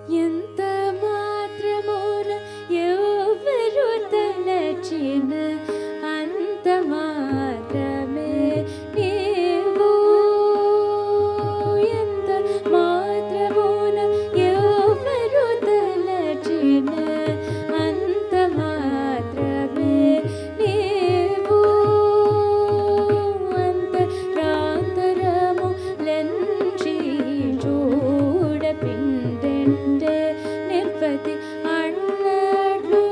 ఎంత మాత్రమున ఎవరు తలచిన అంత మాత్రమే నీవు. ఎంత మాత్రమున ఎవరు తలచిన అంత మాత్రమే నీవు. అంతరాంతరము లెంచి చూడపిండెంటే నిర్పతి అన్నట్లు.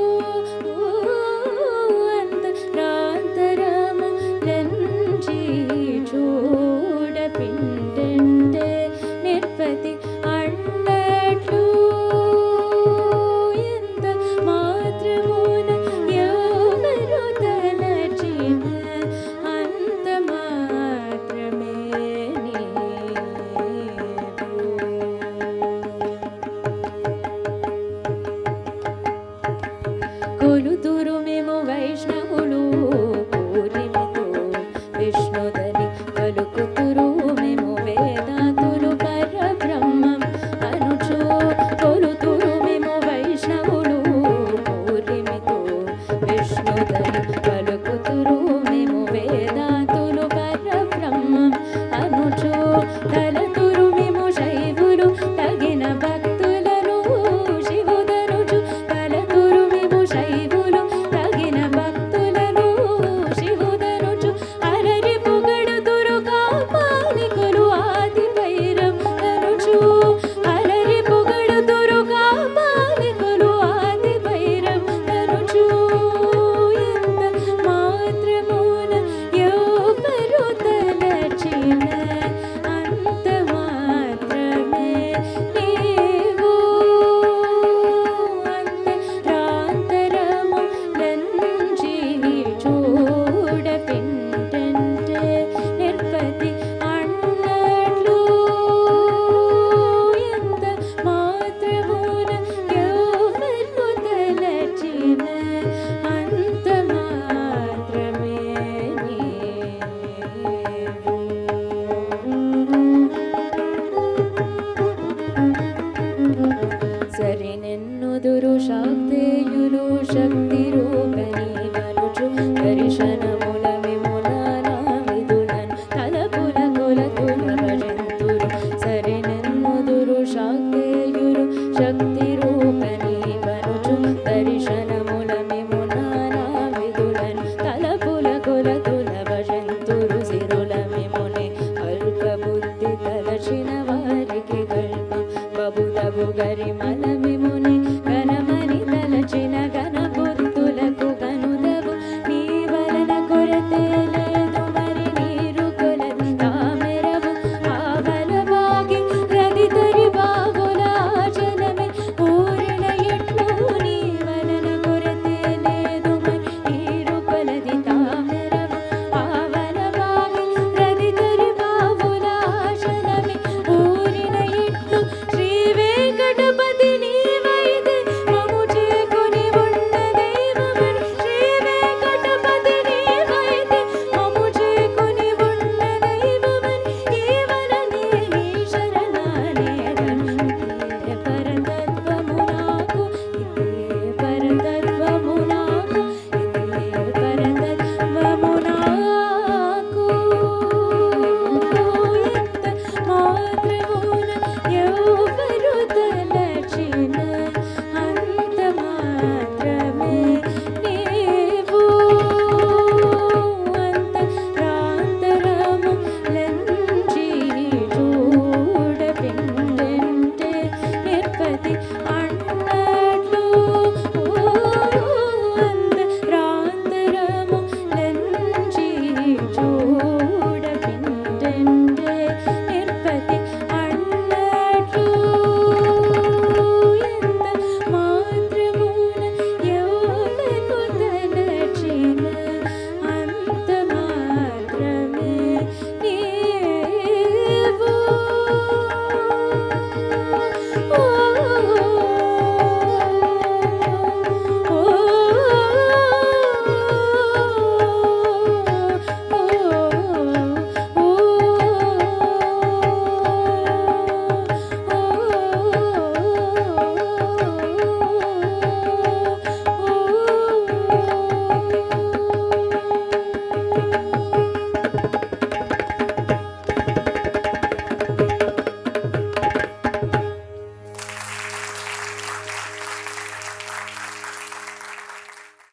అంతరాంతరము లెంచి చూడపిండెంటే నిర్పతి అన్నట్లు. ఎంత మాత్రమున ఎవరు తలచిన అంత మాత్రమే నీవు. కొలుతురు మేము వైష్ణవులు పూరిమితో విష్ణుదని పలుకుతురు మేము వేదాతులు పరబ్రహ్మం అనుచు. కొలుతురు మేము వైష్ణవులు పూరిమితో విష్ణుదని పలుకుతురు మేము వేదాతులు పరబ్రహ్మం అనుచు. తలతురు మేము శైవులు తగిన భక్తులను శివుదనుచు. తలతురు మేము శైవులు తగిన భక్తులను శివుదనుచు. అరరి పొగడుతురు కాపాలికులు ఆది భైరం అనుచు. అరరి పొగడుతురు కాపాలికులు ఆది భైరం అనుచు. ఎంత మాత్రమున ఎవరు తలచిన అంత మాత్రమే నీవు. అంతరాంతరము లంచి చూడపిండంటే నిర్పతి